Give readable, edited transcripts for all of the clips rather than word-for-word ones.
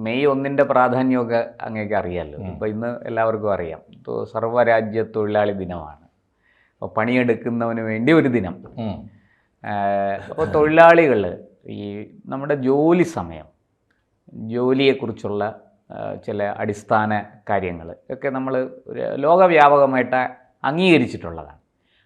May 1 പ്രാധാന്യമൊക്കെ അങ്ങേക്ക് അറിയാമല്ലോ. ഇപ്പോൾ ഇന്ന് എല്ലാവർക്കും അറിയാം, സർവ്വരാജ്യ തൊഴിലാളി ദിനമാണ്. അപ്പോൾ പണിയെടുക്കുന്നവന് വേണ്ടി ഒരു ദിനം. അപ്പോൾ തൊഴിലാളികൾ ഈ നമ്മുടെ ജോലി സമയം, ജോലിയെക്കുറിച്ചുള്ള ചില അടിസ്ഥാന കാര്യങ്ങൾ ഒക്കെ നമ്മൾ ലോകവ്യാപകമായിട്ട് അംഗീകരിച്ചിട്ടുള്ളതാണ്.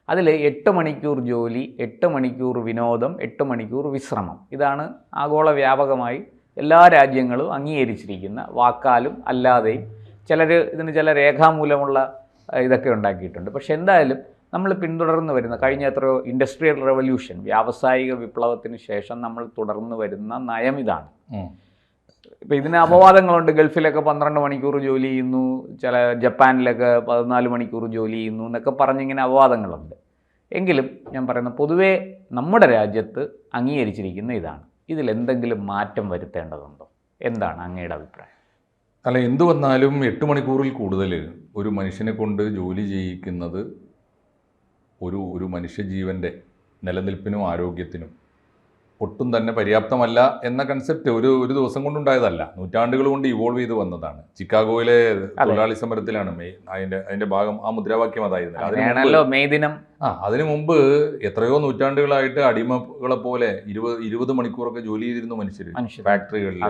അതിൽ 8 മണിക്കൂർ ജോലി, 8 മണിക്കൂർ വിനോദം, 8 മണിക്കൂർ വിശ്രമം, ഇതാണ് ആഗോള വ്യാപകമായി എല്ലാ രാജ്യങ്ങളും അംഗീകരിച്ചിരിക്കുന്ന, വാക്കാലും അല്ലാതെയും. ചിലർ ഇതിന് ചില രേഖാമൂലമുള്ള ഇതൊക്കെ ഉണ്ടാക്കിയിട്ടുണ്ട്. പക്ഷെ എന്തായാലും നമ്മൾ പിന്തുടർന്ന് വരുന്ന കഴിഞ്ഞ എത്രയോ ഇൻഡസ്ട്രിയൽ റെവല്യൂഷൻ, വ്യാവസായിക വിപ്ലവത്തിന് ശേഷം നമ്മൾ തുടർന്ന് വരുന്ന നയം ഇതാണ്. ഇപ്പോൾ ഇതിന് അപവാദങ്ങളുണ്ട്. ഗൾഫിലൊക്കെ 12 മണിക്കൂർ ജോലി ചെയ്യുന്നു, ചില ജപ്പാനിലൊക്കെ 14 മണിക്കൂർ ജോലി ചെയ്യുന്നു എന്നൊക്കെ പറഞ്ഞിങ്ങനെ അപവാദങ്ങളുണ്ട്. എങ്കിലും ഞാൻ പറയുന്നത് പൊതുവേ നമ്മുടെ രാജ്യത്ത് അംഗീകരിച്ചിരിക്കുന്ന ഇതാണ്. ഇതിലെന്തെങ്കിലും മാറ്റം വരുത്തേണ്ടതുണ്ടോ? എന്താണ് അങ്ങയുടെ അഭിപ്രായം? അല്ല, എന്തു വന്നാലും 8 മണിക്കൂറിൽ കൂടുതൽ ഒരു മനുഷ്യനെ കൊണ്ട് ജോലി ചെയ്യിക്കുന്നത് ഒരു മനുഷ്യജീവൻ്റെ നിലനിൽപ്പിനും ആരോഗ്യത്തിനും ഒട്ടും തന്നെ പര്യാപ്തമല്ല എന്ന കൺസെപ്റ്റ് ഒരു ദിവസം കൊണ്ടുണ്ടായതല്ല, നൂറ്റാണ്ടുകൾ കൊണ്ട് ഇവോൾവ് ചെയ്ത് വന്നതാണ്. ചിക്കാഗോയിലെ തൊഴിലാളി സമരത്തിലാണ് അതിന്റെ ഭാഗം, ആ മുദ്രാവാക്യം അതായിരുന്നു മെയ് ദിനം. അതിനു മുമ്പ് എത്രയോ നൂറ്റാണ്ടുകളായിട്ട് അടിമകളെ പോലെ 20 മണിക്കൂറൊക്കെ ജോലി ചെയ്തിരുന്നു മനുഷ്യർ. ഫാക്ടറികളിൽ,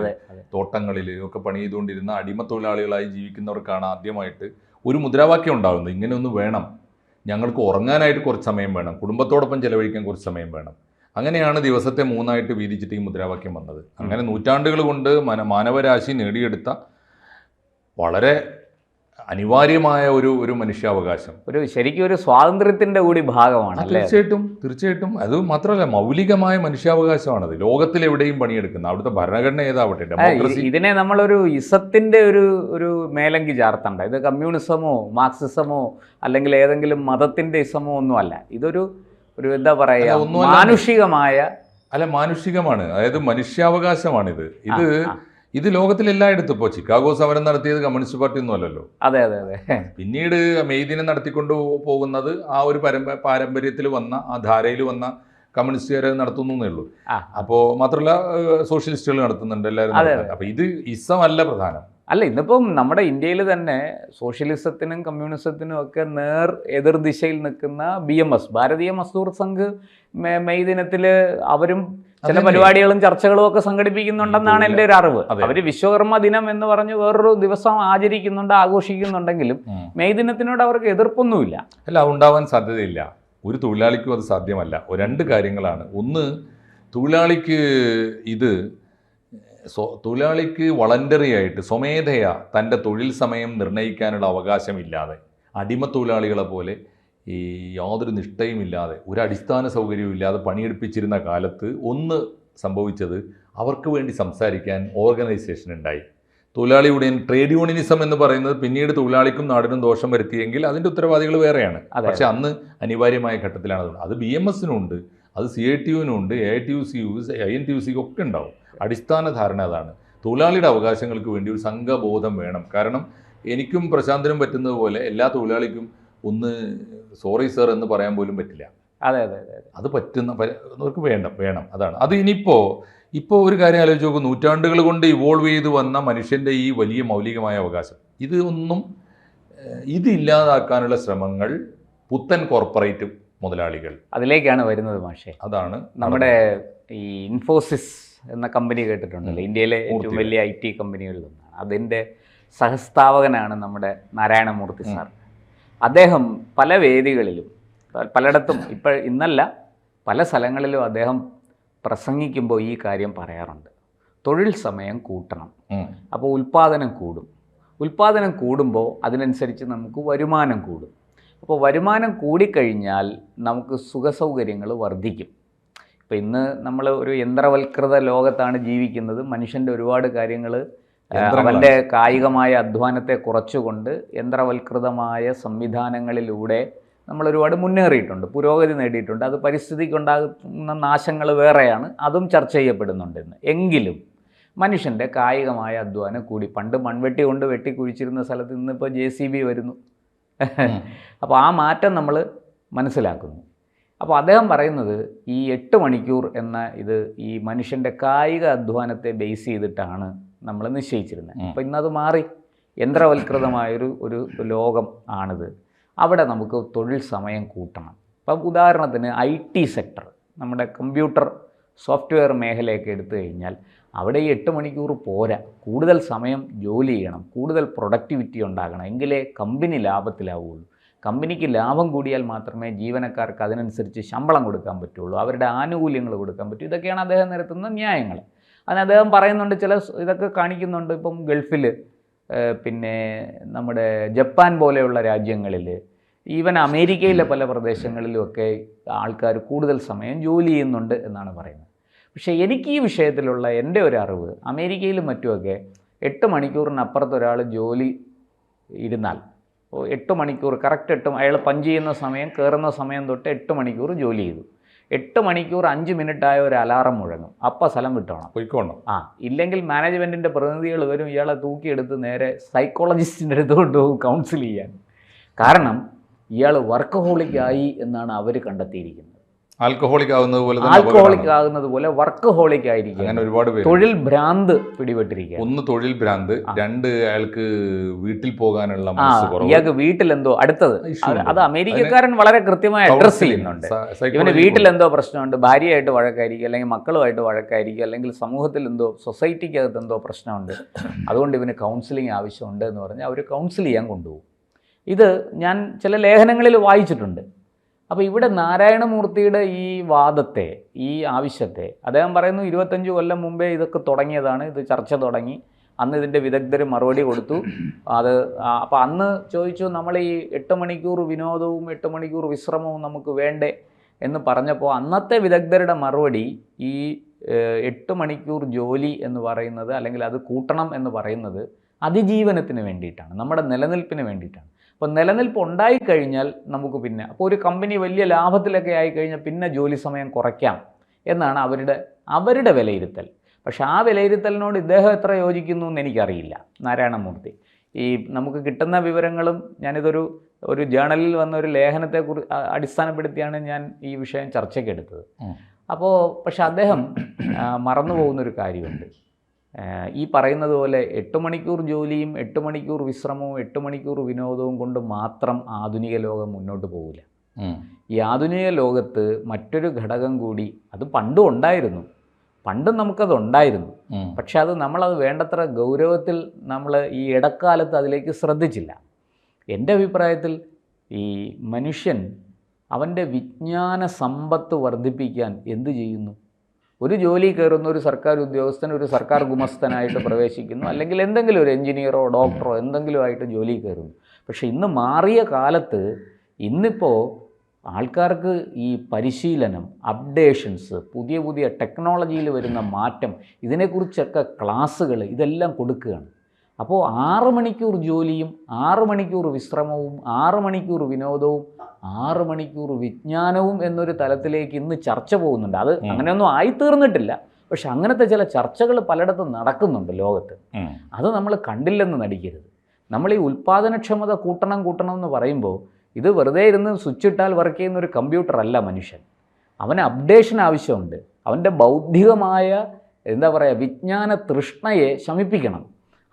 തോട്ടങ്ങളിൽ ഒക്കെ പണി ചെയ്തുകൊണ്ടിരുന്ന അടിമ തൊഴിലാളികളായി ജീവിക്കുന്നവർക്കാണ് ആദ്യമായിട്ട് ഒരു മുദ്രാവാക്യം ഉണ്ടാകുന്നത്. ഇങ്ങനെ ഒന്ന് വേണം, ഞങ്ങൾക്ക് ഉറങ്ങാനായിട്ട് കുറച്ച് സമയം വേണം, കുടുംബത്തോടൊപ്പം ചെലവഴിക്കാൻ കുറച്ച് സമയം വേണം. അങ്ങനെയാണ് ദിവസത്തെ 3 വീതിച്ചിട്ട് ഈ മുദ്രാവാക്യം വന്നത്. അങ്ങനെ നൂറ്റാണ്ടുകൾ കൊണ്ട് മാനവരാശി നേടിയെടുത്ത വളരെ അനിവാര്യമായ ഒരു മനുഷ്യാവകാശം, ശരിക്കും ഒരു സ്വാതന്ത്ര്യത്തിന്റെ കൂടി ഭാഗമാണ്. തീർച്ചയായിട്ടും. അത് മാത്രമല്ല, മൗലികമായ മനുഷ്യാവകാശമാണത്. ലോകത്തിലെവിടെയും പണിയെടുക്കുന്ന, അവിടുത്തെ ഭരണഘടന ഏതാവട്ടെ, ഡെമോക്രസി. ഇതിനെ നമ്മളൊരു ഇസത്തിന്റെ ഒരു മേലങ്കി ചാർത്തണ്ട. ഇത് കമ്മ്യൂണിസമോ മാർക്സിസമോ അല്ലെങ്കിൽ ഏതെങ്കിലും മതത്തിന്റെ ഇസമോ ഒന്നും അല്ല. ഇതൊരു എന്താ പറയാ, മാനുഷികമാണ്. അതായത് മനുഷ്യാവകാശമാണിത്. ഇത് ലോകത്തിലെല്ലായിടത്തും. ഇപ്പോൾ ചിക്കാഗോ സമരം നടത്തിയത് കമ്മ്യൂണിസ്റ്റ് പാർട്ടി ഒന്നും അല്ലല്ലോ. അതെ. പിന്നീട് മെയ് ദിനം നടത്തിക്കൊണ്ട് പോകുന്നത് ആ ഒരു പാരമ്പര്യത്തിൽ വന്ന, ആ ധാരയിൽ വന്ന കമ്മ്യൂണിസ്റ്റുകാരെ നടത്തുന്നേ ഉള്ളൂ. അപ്പോൾ മാത്രമല്ല സോഷ്യലിസ്റ്റുകൾ നടത്തുന്നുണ്ട്, എല്ലാവരും. അപ്പോൾ ഇത് ഇസമല്ല പ്രധാനം. അല്ല, ഇന്നിപ്പം നമ്മുടെ ഇന്ത്യയിൽ തന്നെ സോഷ്യലിസത്തിനും കമ്മ്യൂണിസത്തിനും ഒക്കെ എതിർ ദിശയിൽ നിൽക്കുന്ന BMS, ഭാരതീയ മസ്ദൂർ സംഘ്, മെയ് ദിനത്തിൽ അവരും ചില പരിപാടികളും ചർച്ചകളും ഒക്കെ സംഘടിപ്പിക്കുന്നുണ്ടെന്നാണ് എൻ്റെ ഒരു അറിവ്. അവർ വിശ്വകർമ്മ ദിനം എന്ന് പറഞ്ഞ് വേറൊരു ദിവസം ആചരിക്കുന്നുണ്ട്, ആഘോഷിക്കുന്നുണ്ടെങ്കിലും മെയ് ദിനത്തിനോട് അവർക്ക് എതിർപ്പൊന്നുമില്ല. അല്ല, ഉണ്ടാവാൻ സാധ്യതയില്ല. ഒരു തൊഴിലാളിക്കും അത് സാധ്യമല്ല. 2 കാര്യങ്ങളാണ്. ഒന്ന്, തൊഴിലാളിക്ക് വളണ്ടറി ആയിട്ട് സ്വമേധയാ തൻ്റെ തൊഴിൽ സമയം നിർണ്ണയിക്കാനുള്ള അവകാശമില്ലാതെ, അടിമ തൊഴിലാളികളെ പോലെ ഈ യാതൊരു നിഷ്ഠയുമില്ലാതെ, ഒരു അടിസ്ഥാന സൗകര്യവും ഇല്ലാതെ പണിയെടുപ്പിച്ചിരുന്ന കാലത്ത് ഒന്ന് സംഭവിച്ചത്, അവർക്ക് വേണ്ടി സംസാരിക്കാൻ ഓർഗനൈസേഷൻ ഉണ്ടായി. തൊഴിലാളി യൂണിയൻ, ട്രേഡ് യൂണിയനിസം എന്ന് പറയുന്നത് പിന്നീട് തൊഴിലാളിക്കും നാടിനും ദോഷം വരുത്തിയെങ്കിൽ അതിൻ്റെ ഉത്തരവാദികൾ വേറെയാണ്. പക്ഷെ അന്ന് അനിവാര്യമായ ഘട്ടത്തിലാണ്. അത് BMS-നും ഉണ്ട്, അത് CITU-നും ഉണ്ട്, AITUC, INTUC ഒക്കെ ഉണ്ടാവും. അടിസ്ഥാന ധാരണ അതാണ്. തൊഴിലാളിയുടെ അവകാശങ്ങൾക്ക് വേണ്ടി ഒരു സംഘബോധം വേണം. കാരണം എനിക്കും പ്രശാന്തനും പറ്റുന്നത് പോലെ എല്ലാ തൊഴിലാളിക്കും ഒന്ന് സോറി സർ എന്ന് പറയാൻ പോലും പറ്റില്ല. അത് പറ്റുന്നവർക്ക് വേണം. അതാണ് അത്. ഇപ്പോൾ ഒരു കാര്യം ആലോചിച്ച് നോക്കും, നൂറ്റാണ്ടുകൾ കൊണ്ട് ഇവോൾവ് ചെയ്ത് വന്ന മനുഷ്യൻ്റെ ഈ വലിയ മൗലികമായ അവകാശം, ഇതില്ലാതാക്കാനുള്ള ശ്രമങ്ങൾ പുത്തൻ കോർപ്പറേറ്റ് മുതലാളികൾ അതിലേക്കാണ് വരുന്നത്. മാഷേ, അതാണ് നമ്മുടെ ഈ ഇൻഫോസിസ് എന്ന കമ്പനി കേട്ടിട്ടുണ്ടല്ലോ, ഇന്ത്യയിലെ ഏറ്റവും വലിയ IT കമ്പനികളിൽ ഒന്നാണ്. അതിൻ്റെ സഹസ്ഥാപകനാണ് നമ്മുടെ നാരായണമൂർത്തി സാർ. അദ്ദേഹം പല വേദികളിലും പലയിടത്തും ഇന്നല്ല പല സ്ഥലങ്ങളിലും അദ്ദേഹം പ്രസംഗിക്കുമ്പോൾ ഈ കാര്യം പറയാറുണ്ട്. തൊഴിൽ സമയം കൂട്ടണം, അപ്പോൾ ഉൽപ്പാദനം കൂടും. ഉൽപ്പാദനം കൂടുമ്പോൾ അതിനനുസരിച്ച് നമുക്ക് വരുമാനം കൂടും. അപ്പോൾ വരുമാനം കൂടിക്കഴിഞ്ഞാൽ നമുക്ക് സുഖസൗകര്യങ്ങൾ വർദ്ധിക്കും. ഇപ്പോൾ ഇന്ന് നമ്മൾ ഒരു യന്ത്രവൽകൃത ലോകത്താണ് ജീവിക്കുന്നത്. മനുഷ്യൻ്റെ ഒരുപാട് കാര്യങ്ങൾ അവൻ്റെ കായികമായ അധ്വാനത്തെ കുറച്ചുകൊണ്ട് യന്ത്രവൽകൃതമായ സംവിധാനങ്ങളിലൂടെ നമ്മൾ ഒരുപാട് മുന്നേറിയിട്ടുണ്ട്, പുരോഗതി നേടിയിട്ടുണ്ട്. അത് പരിസ്ഥിതിക്കുണ്ടാകുന്ന നാശങ്ങൾ വേറെയാണ്, അതും ചർച്ച ചെയ്യപ്പെടുന്നുണ്ട് ഇന്ന്. എങ്കിലും മനുഷ്യൻ്റെ കായികമായ അധ്വാനം കൂടി. പണ്ട് മൺവെട്ടി കൊണ്ട് വെട്ടി കുഴിച്ചിരുന്ന സ്ഥലത്ത് ഇന്നിപ്പോൾ JCB വരുന്നു. അപ്പോൾ ആ മാറ്റം നമ്മൾ മനസ്സിലാക്കുന്നു. അപ്പോൾ അദ്ദേഹം പറയുന്നത് ഈ 8 മണിക്കൂർ എന്ന ഇത് ഈ മനുഷ്യൻ്റെ കായിക അധ്വാനത്തെ ബേസ് ചെയ്തിട്ടാണ് നമ്മൾ നിശ്ചയിച്ചിരുന്നത്. അപ്പോൾ ഇന്നത് മാറി, യന്ത്രവൽകൃതമായൊരു ഒരു ലോകം ആണിത്. അവിടെ നമുക്ക് തൊഴിൽ സമയം കൂട്ടണം. ഇപ്പം ഉദാഹരണത്തിന് IT സെക്ടർ, നമ്മുടെ കമ്പ്യൂട്ടർ സോഫ്റ്റ്വെയർ മേഖലയൊക്കെ എടുത്തു കഴിഞ്ഞാൽ അവിടെ ഈ 8 മണിക്കൂർ പോരാ, കൂടുതൽ സമയം ജോലി ചെയ്യണം, കൂടുതൽ പ്രൊഡക്ടിവിറ്റി ഉണ്ടാകണം, എങ്കിലേ കമ്പനി ലാഭത്തിലാവുകയുള്ളൂ. കമ്പനിക്ക് ലാഭം കൂടിയാൽ മാത്രമേ ജീവനക്കാർക്ക് അതിനനുസരിച്ച് ശമ്പളം കൊടുക്കാൻ പറ്റുള്ളൂ, അവരുടെ ആനുകൂല്യങ്ങൾ കൊടുക്കാൻ പറ്റൂ. ഇതൊക്കെയാണ് അദ്ദേഹം നിരത്തുന്ന ന്യായങ്ങൾ. അതിന് അദ്ദേഹം പറയുന്നുണ്ട്, ചില ഇതൊക്കെ കാണിക്കുന്നുണ്ട്. ഇപ്പം ഗൾഫിൽ, പിന്നെ നമ്മുടെ ജപ്പാൻ പോലെയുള്ള രാജ്യങ്ങളിൽ, ഈവൻ അമേരിക്കയിലെ പല പ്രദേശങ്ങളിലുമൊക്കെ ആൾക്കാർ കൂടുതൽ സമയം ജോലി ചെയ്യുന്നുണ്ട് എന്നാണ് പറയുന്നത്. പക്ഷേ എനിക്ക് ഈ വിഷയത്തിലുള്ള എൻ്റെ ഒരു അറിവ്, അമേരിക്കയിലും മറ്റുമൊക്കെ 8 മണിക്കൂറിനപ്പുറത്ത് ഒരാൾ ജോലി ഇരുന്നാൽ, 8 മണിക്കൂർ കറക്റ്റ് അയാൾ പഞ്ച് ചെയ്യുന്ന സമയം, കയറുന്ന സമയം തൊട്ട് 8 മണിക്കൂർ ജോലി ചെയ്തു. 8 മണിക്കൂർ 5 മിനിറ്റായ ഒരു അലാറം മുഴങ്ങും, അപ്പം സ്ഥലം വിട്ടോണം, പോയിക്കോണം. ഇല്ലെങ്കിൽ മാനേജ്മെൻറ്റിൻ്റെ പ്രതിനിധികൾ വരും, ഇയാളെ തൂക്കിയെടുത്ത് നേരെ സൈക്കോളജിസ്റ്റിൻ്റെ അടുത്ത് കൊണ്ടുപോകും കൗൺസിൽ ചെയ്യാൻ. കാരണം ഇയാൾ വർക്കഹോളിക്കായി എന്നാണ് അവർ കണ്ടെത്തിയിരിക്കുന്നത്. ആൽക്കഹോളിക് ആകുന്നത് പോലെ വർക്കഹോളിക് ആയിരിക്കും. അങ്ങനെ ഒരുപാട് പേര് തൊഴിൽ ഭ്രാന്ത് പിടിപെട്ടിരിക്കുക. ഒന്ന് തൊഴിൽ ഭ്രാന്ത്, 2 അയാൾക്ക് വീട്ടിൽ പോകാനുള്ള ഇയാൾക്ക് വീട്ടിലെന്തോ അടുത്തത്, അത് അമേരിക്കക്കാരൻ വളരെ കൃത്യമായി അഡ്രസ് ചെയ്യുന്നുണ്ട്. ഇവന് വീട്ടിലെന്തോ പ്രശ്നമുണ്ട്, ഭാര്യയായിട്ട് വഴക്കായിരിക്കും, അല്ലെങ്കിൽ മക്കളുമായിട്ട് വഴക്കായിരിക്കും, അല്ലെങ്കിൽ സമൂഹത്തിൽ എന്തോ, സൊസൈറ്റിക്കകത്ത് എന്തോ പ്രശ്നമുണ്ട്, അതുകൊണ്ട് ഇവന് കൗൺസിലിംഗ് ആവശ്യമുണ്ട് എന്ന് പറഞ്ഞാൽ അവർ കൗൺസിൽ ചെയ്യാൻ കൊണ്ടുപോകും. ഇത് ഞാൻ ചില ലേഖനങ്ങളിൽ വായിച്ചിട്ടുണ്ട്. അപ്പോൾ ഇവിടെ നാരായണമൂർത്തിയുടെ ഈ വാദത്തെ, ഈ ആവശ്യത്തെ, അദ്ദേഹം പറയുന്നു 25 കൊല്ലം മുമ്പേ ഇതൊക്കെ തുടങ്ങിയതാണ്, ഇത് ചർച്ച തുടങ്ങി, അന്ന് ഇതിൻ്റെ വിദഗ്ധർ മറുപടി കൊടുത്തു. അപ്പോൾ അന്ന് ചോദിച്ചു, നമ്മൾ ഈ 8 മണിക്കൂർ വിനോദവും 8 മണിക്കൂർ വിശ്രമവും നമുക്ക് വേണ്ടേ എന്ന് പറഞ്ഞപ്പോൾ അന്നത്തെ വിദഗ്ധരുടെ മറുപടി ഈ 8 മണിക്കൂർ ജോലി എന്ന് പറയുന്നത്, അല്ലെങ്കിൽ അത് കൂട്ടണം എന്ന് പറയുന്നത് അതിജീവനത്തിന് വേണ്ടിയിട്ടാണ്, നമ്മുടെ നിലനിൽപ്പിന് വേണ്ടിയിട്ടാണ്. അപ്പോൾ നിലനിൽപ്പ് ഉണ്ടായിക്കഴിഞ്ഞാൽ നമുക്ക് പിന്നെ, അപ്പോൾ ഒരു കമ്പനി വലിയ ലാഭത്തിലൊക്കെ ആയിക്കഴിഞ്ഞാൽ പിന്നെ ജോലി സമയം കുറയ്ക്കാം എന്നാണ് അവരുടെ വിലയിരുത്തൽ. പക്ഷേ ആ വിലയിരുത്തലിനോട് ഇദ്ദേഹം എത്ര യോജിക്കുന്നു എന്ന് എനിക്കറിയില്ല, നാരായണമൂർത്തി. ഈ നമുക്ക് കിട്ടുന്ന വിവരങ്ങളും, ഞാനിതൊരു ജേണലിൽ വന്ന ഒരു ലേഖനത്തെക്കുറിച്ച് അടിസ്ഥാനപ്പെടുത്തിയാണ് ഞാൻ ഈ വിഷയം ചർച്ചയ്ക്കെടുത്തത്. അപ്പോൾ പക്ഷെ അദ്ദേഹം മറന്നു പോകുന്നൊരു കാര്യമുണ്ട്. ഈ പറയുന്നത് പോലെ 8 മണിക്കൂർ ജോലിയും 8 മണിക്കൂർ വിശ്രമവും 8 മണിക്കൂർ വിനോദവും കൊണ്ട് മാത്രം ആധുനിക ലോകം മുന്നോട്ട് പോകില്ല. ഈ ആധുനിക ലോകത്ത് മറ്റൊരു ഘടകം കൂടി, അത് പണ്ടും ഉണ്ടായിരുന്നു, പണ്ടും നമുക്കത് ഉണ്ടായിരുന്നു. പക്ഷെ നമ്മളത് വേണ്ടത്ര ഗൗരവത്തിൽ നമ്മൾ ഈ ഇടക്കാലത്ത് അതിലേക്ക് ശ്രദ്ധിച്ചില്ല. എൻ്റെ അഭിപ്രായത്തിൽ ഈ മനുഷ്യൻ അവൻ്റെ വിജ്ഞാന സമ്പത്ത് വർദ്ധിപ്പിക്കാൻ എന്തു ചെയ്യുന്നു? ഒരു ജോലി കയറുന്ന ഒരു സർക്കാർ ഉദ്യോഗസ്ഥൻ ഒരു സർക്കാർ ഗുമസ്തനായിട്ട് പ്രവേശിക്കുന്നു, അല്ലെങ്കിൽ എന്തെങ്കിലും ഒരു എഞ്ചിനീയറോ ഡോക്ടറോ എന്തെങ്കിലും ആയിട്ട് ജോലി കയറുന്നു. പക്ഷേ ഇന്ന് മാറിയ കാലത്ത്, ഇന്നിപ്പോൾ ആൾക്കാർക്ക് ഈ പരിശീലനം, അപ്ഡേഷൻസ്, പുതിയ പുതിയ ടെക്നോളജിയിൽ വരുന്ന മാറ്റം, ഇതിനെക്കുറിച്ചൊക്കെ ക്ലാസ്സുകൾ ഇതെല്ലാം കൊടുക്കുകയാണ്. അപ്പോൾ 6 മണിക്കൂർ ജോലിയും 6 മണിക്കൂർ വിശ്രമവും 6 മണിക്കൂർ വിനോദവും 6 മണിക്കൂർ വിജ്ഞാനവും എന്നൊരു തലത്തിലേക്ക് ഇന്ന് ചർച്ച പോകുന്നുണ്ട്. അത് അങ്ങനെയൊന്നും ആയിത്തീർന്നിട്ടില്ല, പക്ഷെ അങ്ങനത്തെ ചില ചർച്ചകൾ പലയിടത്തും നടക്കുന്നുണ്ട് ലോകത്ത്. അത് നമ്മൾ കണ്ടില്ലെന്ന് നടിക്കരുത്. നമ്മൾ ഈ ഉൽപ്പാദനക്ഷമത കൂട്ടണം എന്ന് പറയുമ്പോൾ, ഇത് വെറുതെ ഇരുന്ന് സ്വിച്ച് ഇട്ടാൽ വർക്ക് ചെയ്യുന്ന ഒരു കമ്പ്യൂട്ടർ അല്ല മനുഷ്യൻ. അവന് അപ്ഡേഷൻ ആവശ്യമുണ്ട്. അവൻ്റെ ബൗദ്ധികമായ വിജ്ഞാന തൃഷ്ണയെ ശമിപ്പിക്കണം.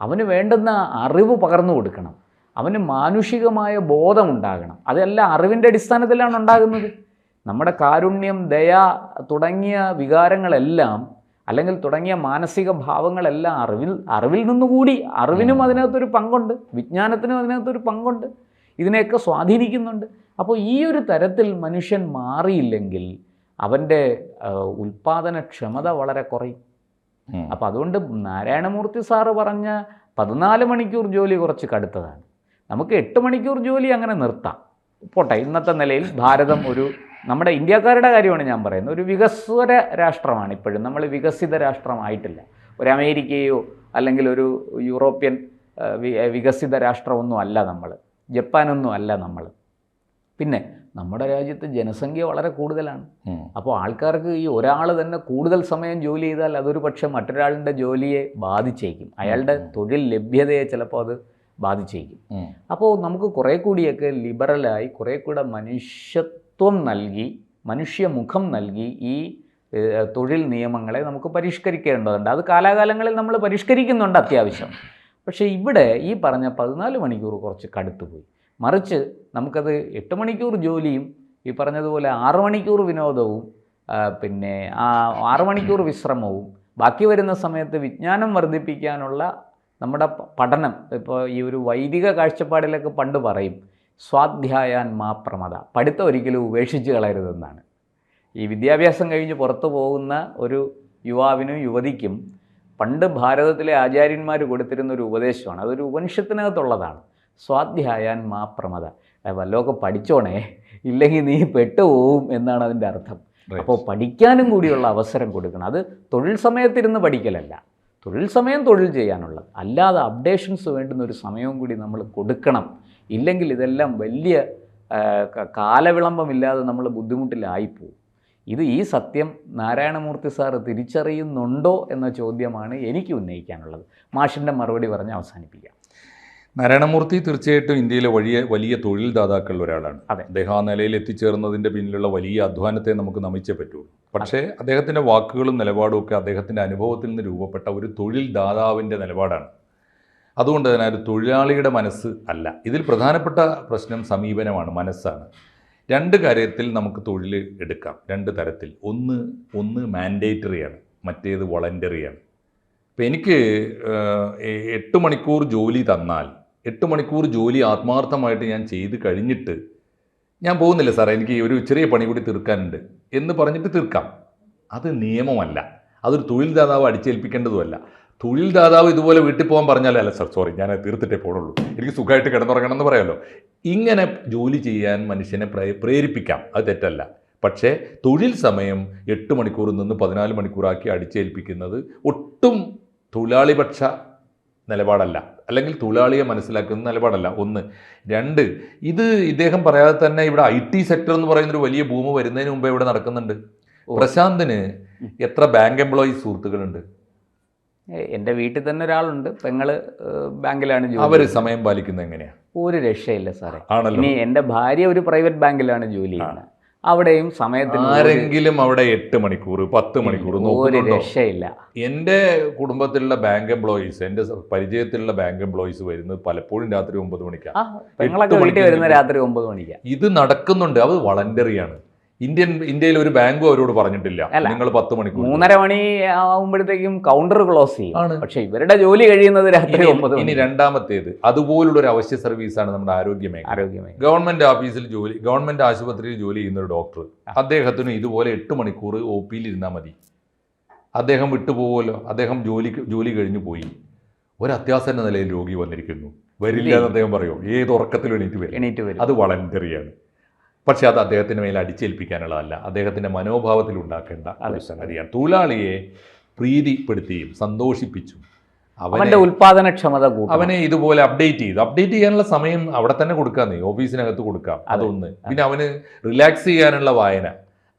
അവന് വേണ്ടുന്ന അറിവ് പകർന്നു കൊടുക്കണം. അവന് മാനുഷികമായ ബോധമുണ്ടാകണം. അതെല്ലാം അറിവിൻ്റെ അടിസ്ഥാനത്തിലാണ് ഉണ്ടാകുന്നത്. നമ്മുടെ കാരുണ്യം, ദയ തുടങ്ങിയ വികാരങ്ങളെല്ലാം, അല്ലെങ്കിൽ തുടങ്ങിയ മാനസിക ഭാവങ്ങളെല്ലാം അറിവിൽ നിന്നുകൂടി, അറിവിനും അതിനകത്തൊരു പങ്കുണ്ട്, വിജ്ഞാനത്തിനും അതിനകത്തൊരു പങ്കുണ്ട്, ഇതിനെയൊക്കെ സ്വാധീനിക്കുന്നുണ്ട്. അപ്പോൾ ഈ ഒരു തരത്തിൽ മനുഷ്യൻ മാറിയില്ലെങ്കിൽ അവൻ്റെ ഉൽപ്പാദനക്ഷമത വളരെ കുറയും. അപ്പം അതുകൊണ്ട് നാരായണമൂർത്തി സാറ് പറഞ്ഞ 14 മണിക്കൂർ ജോലി കുറച്ച് കടുത്തതാണ്. നമുക്ക് 8 മണിക്കൂർ ജോലി അങ്ങനെ നിർത്താം, പോട്ടെ. ഇന്നത്തെ നിലയിൽ ഭാരതം നമ്മുടെ ഇന്ത്യക്കാരുടെ കാര്യമാണ് ഞാൻ പറയുന്നത്, ഒരു വികസ്വര രാഷ്ട്രമാണ് ഇപ്പോഴും. നമ്മൾ വികസിത രാഷ്ട്രമായിട്ടില്ല. ഒരു അമേരിക്കയോ അല്ലെങ്കിൽ ഒരു യൂറോപ്യൻ വികസിത രാഷ്ട്രമൊന്നും അല്ല നമ്മൾ, ജപ്പാനൊന്നും അല്ല നമ്മൾ. പിന്നെ നമ്മുടെ രാജ്യത്ത് ജനസംഖ്യ വളരെ കൂടുതലാണ്. അപ്പോൾ ആൾക്കാർക്ക് ഈ ഒരാൾ തന്നെ കൂടുതൽ സമയം ജോലി ചെയ്താൽ അതൊരു പക്ഷേ മറ്റൊരാളുടെ ജോലിയെ ബാധിച്ചേക്കും, അയാളുടെ തൊഴിൽ ലഭ്യതയെ ചിലപ്പോൾ അത് ബാധിച്ചേക്കും. അപ്പോൾ നമുക്ക് കുറേ കൂടിയൊക്കെ ലിബറലായി, കുറേ കൂടെ മനുഷ്യത്വം നൽകി, മനുഷ്യമുഖം നൽകി ഈ തൊഴിൽ നിയമങ്ങളെ നമുക്ക് പരിഷ്കരിക്കേണ്ടതുണ്ട്. അത് കാലാകാലങ്ങളിൽ നമ്മൾ പരിഷ്കരിക്കുന്നുണ്ട് അത്യാവശ്യം. പക്ഷേ ഇവിടെ ഈ പറഞ്ഞ 14 മണിക്കൂർ കുറച്ച് കടുത്തുപോയി. മറിച്ച് നമുക്കത് 8 മണിക്കൂർ ജോലിയും ഈ പറഞ്ഞതുപോലെ 6 മണിക്കൂർ വിനോദവും പിന്നെ 6 മണിക്കൂർ വിശ്രമവും ബാക്കി വരുന്ന സമയത്ത് വിജ്ഞാനം വർദ്ധിപ്പിക്കാനുള്ള നമ്മുടെ പഠനം. ഇപ്പോൾ ഈ ഒരു വൈദിക കാഴ്ചപ്പാടിലൊക്കെ പണ്ട് പറയും സ്വാധ്യായാൻ മാ പ്രമദ, പഠിത്തം ഒരിക്കലും ഉപേക്ഷിച്ച് കളയരുതെന്നാണ്. ഈ വിദ്യാഭ്യാസം കഴിഞ്ഞ് പുറത്തു പോകുന്ന ഒരു യുവാവിനും യുവതിക്കും പണ്ട് ഭാരതത്തിലെ ആചാര്യന്മാർ കൊടുത്തിരുന്ന ഒരു ഉപദേശമാണ്. അതൊരു ഉപനിഷത്തിനകത്തുള്ളതാണ്. സ്വാധ്യായാൻ മാ പ്രമദ, വല്ലതൊക്കെ പഠിച്ചോണേ, ഇല്ലെങ്കിൽ നീ പെട്ടുപോകും എന്നാണ് അതിൻ്റെ അർത്ഥം. അപ്പോൾ പഠിക്കാനും കൂടിയുള്ള അവസരം കൊടുക്കണം. അത് തൊഴിൽ സമയത്തിരുന്ന് പഠിക്കലല്ല, തൊഴിൽ സമയം തൊഴിൽ ചെയ്യാനുള്ളത്, അല്ലാതെ അപ്ഡേഷൻസ് വേണ്ടുന്ന ഒരു സമയവും കൂടി നമ്മൾ കൊടുക്കണം. ഇല്ലെങ്കിൽ ഇതെല്ലാം വലിയ കാലവിളംബമില്ലാതെ നമ്മൾ ബുദ്ധിമുട്ടിലായിപ്പോവും. ഈ സത്യം നാരായണമൂർത്തി സാറ് തിരിച്ചറിയുന്നുണ്ടോ എന്ന ചോദ്യമാണ് എനിക്ക് ഉന്നയിക്കാനുള്ളത്. മാഷിൻ്റെ മറുപടി പറഞ്ഞ് അവസാനിപ്പിക്കാം. നാരായണമൂർത്തി തീർച്ചയായിട്ടും ഇന്ത്യയിലെ വലിയ തൊഴിൽ ദാതാക്കളിൽ ഒരാളാണ്. അതെ, അദ്ദേഹം ആ നിലയിൽ എത്തിച്ചേർന്നതിൻ്റെ പിന്നിലുള്ള വലിയ അധ്വാനത്തെ നമുക്ക് നമിച്ചേ പറ്റുള്ളൂ. പക്ഷേ അദ്ദേഹത്തിൻ്റെ വാക്കുകളും നിലപാടും ഒക്കെ അദ്ദേഹത്തിൻ്റെ അനുഭവത്തിൽ നിന്ന് രൂപപ്പെട്ട ഒരു തൊഴിൽ ദാതാവിൻ്റെ നിലപാടാണ്. അതുകൊണ്ട് തന്നെ ഒരു തൊഴിലാളിയുടെ മനസ്സ് അല്ല. ഇതിൽ പ്രധാനപ്പെട്ട പ്രശ്നം സമീപനമാണ്, മനസ്സാണ്. 2 കാര്യത്തിൽ നമുക്ക് തൊഴിൽ എടുക്കാം, 2 തരത്തിൽ. ഒന്ന് മാൻഡേറ്ററിയാണ്, മറ്റേത് വോളണ്ടറിയാണ്. ഇപ്പം എനിക്ക് 8 മണിക്കൂർ ജോലി തന്നാൽ 8 മണിക്കൂർ ജോലി ആത്മാർത്ഥമായിട്ട് ഞാൻ ചെയ്ത് കഴിഞ്ഞിട്ട് ഞാൻ പോകുന്നില്ല സാറേ, എനിക്ക് ഒരു ചെറിയ പണി കൂടി തീർക്കാനുണ്ട് എന്ന് പറഞ്ഞിട്ട് തീർക്കാം. അത് നിയമമല്ല, അതൊരു തൊഴിൽ ദാതാവ് അടിച്ചേൽപ്പിക്കേണ്ടതുമല്ല. തൊഴിൽ ദാതാവ് ഇതുപോലെ വീട്ടിൽ പോകാൻ പറഞ്ഞാൽ അല്ല സാർ സോറി ഞാൻ തീർത്തിട്ടേ പോകണുള്ളൂ, എനിക്ക് സുഖമായിട്ട് കിടന്നുറങ്ങണം എന്ന് പറയാമല്ലോ. ഇങ്ങനെ ജോലി ചെയ്യാൻ മനുഷ്യനെ പ്രേരിപ്പിക്കാം, അത് തെറ്റല്ല. പക്ഷേ തൊഴിൽ സമയം 8 മണിക്കൂറിൽ നിന്ന് 14 മണിക്കൂറാക്കി അടിച്ചേൽപ്പിക്കുന്നത് ഒട്ടും തൊഴിലാളിപക്ഷ നിലപാടല്ല, അല്ലെങ്കിൽ തൊഴിലാളിയെ മനസ്സിലാക്കുന്ന നിലപാടല്ല. 1. 2, ഇദ്ദേഹം പറയാതെ തന്നെ ഇവിടെ IT സെക്ടർ എന്ന് പറയുന്നൊരു വലിയ ഭൂമി വരുന്നതിന് മുമ്പേ ഇവിടെ നടക്കുന്നുണ്ട്. പ്രശാന്തിന് എത്ര ബാങ്ക് എംപ്ലോയീസ് സുഹൃത്തുക്കളുണ്ട്? എൻ്റെ വീട്ടിൽ തന്നെ ഒരാളുണ്ട്, പെങ്ങള് ബാങ്കിലാണ് ജോലി. അവർ സമയം പാലിക്കുന്നത് എങ്ങനെയാണ്? ഒരു രക്ഷയില്ല സാറേ. ആണല്ലോ. ഇനി എൻ്റെ ഭാര്യ ഒരു പ്രൈവറ്റ് ബാങ്കിലാണ് ജോലി ചെയ്യുന്നത്, അവിടെയും സമയത്തിന് ആരെങ്കിലും അവിടെ 8 മണിക്കൂർ 10 മണിക്കൂർ ഒരു രക്ഷയില്ല. എൻ്റെ കുടുംബത്തിലുള്ള ബാങ്ക് എംപ്ലോയീസ്, എൻ്റെ പരിചയത്തിലുള്ള ബാങ്ക് എംപ്ലോയീസ് വരുന്നത് പലപ്പോഴും രാത്രി 9 മണിക്കാണ്. പെങ്ങളൊക്കെ വീട്ടിൽ വരുന്ന രാത്രി 9 മണിക്കാണ്. ഇത് നടക്കുന്നുണ്ട്, അത് വളണ്ടറിയാണ്. ഇന്ത്യയിൽ ഒരു ബാങ്കും അവരോട് പറഞ്ഞിട്ടില്ല നിങ്ങൾ 10 മണിക്കൂർ. 3:30 മണി ആവുമ്പോഴത്തേക്കും കൗണ്ടർ ക്ലോസ് ചെയ്യും. പക്ഷെ ഇവരുടെ ജോലി കഴിയുന്നത് രാത്രി 9. ഇനി രണ്ടാമത്തേത്, അതുപോലുള്ള ഒരു അവശ്യ സർവീസാണ് നമ്മുടെ ആരോഗ്യമേഖല. ഗവൺമെന്റ് ഓഫീസിൽ ഗവൺമെന്റ് ആശുപത്രിയിൽ ജോലി ചെയ്യുന്ന ഒരു ഡോക്ടർ, അദ്ദേഹത്തിന് ഇതുപോലെ 8 മണിക്കൂർ OP-യിൽ ഇരുന്നാൽ മതി. അദ്ദേഹം വിട്ടുപോകുമല്ലോ, അദ്ദേഹം ജോലി കഴിഞ്ഞു പോയി, ഒരു അത്യാസന്ന നിലയിൽ രോഗി വന്നിരിക്കുന്നു, വരില്ല എന്ന് അദ്ദേഹം പറയുമോ? ഏത് ഉറക്കത്തിലും എണീറ്റ് വരും. അത് വളണ്ടറിയാണ്. പക്ഷെ അത് അദ്ദേഹത്തിന് മേൽ അടിച്ചേൽപ്പിക്കാനുള്ളതല്ല, അദ്ദേഹത്തിൻ്റെ മനോഭാവത്തിൽ ഉണ്ടാക്കേണ്ട ഒരു സംഗതിയാണ്. തൊഴിലാളിയെ പ്രീതിപ്പെടുത്തിയും സന്തോഷിപ്പിച്ചും അവൻ്റെ ഉൽപാദനക്ഷമത കൂട്ടും. അവനെ ഇതുപോലെ അപ്ഡേറ്റ് ചെയ്യാനുള്ള സമയം അവിടെ തന്നെ കൊടുക്കാം, ഓഫീസിനകത്ത് കൊടുക്കാം. അതൊന്ന്. പിന്നെ അവന് റിലാക്സ് ചെയ്യാനുള്ള വായന,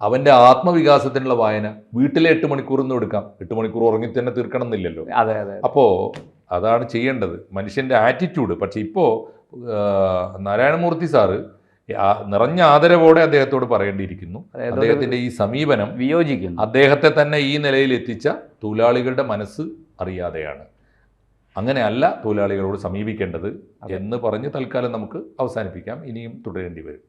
അവൻ്റെ ആത്മവികാസത്തിനുള്ള വായന വീട്ടിലെ 8 മണിക്കൂറൊന്നും എടുക്കാം. 8 മണിക്കൂർ ഉറങ്ങി തന്നെ തീർക്കണം എന്നില്ലല്ലോ. അപ്പോൾ അതാണ് ചെയ്യേണ്ടത്, മനുഷ്യൻ്റെ ആറ്റിറ്റ്യൂഡ്. പക്ഷെ ഇപ്പോൾ നാരായണമൂർത്തി സാറ് നിറഞ്ഞ ആദരവോടെ അദ്ദേഹത്തോട് പറയേണ്ടിയിരിക്കുന്നു, അദ്ദേഹത്തിൻ്റെ ഈ സമീപനം വിയോജിക്കുന്നു. അദ്ദേഹത്തെ തന്നെ ഈ നിലയിൽ എത്തിച്ച തൊഴിലാളികളുടെ മനസ്സ് അറിയാതെയാണ്. അങ്ങനെയല്ല തൊഴിലാളികളോട് സമീപിക്കേണ്ടത് എന്ന് പറഞ്ഞ് തൽക്കാലം നമുക്ക് അവസാനിപ്പിക്കാം. ഇനിയും തുടരേണ്ടി വരും.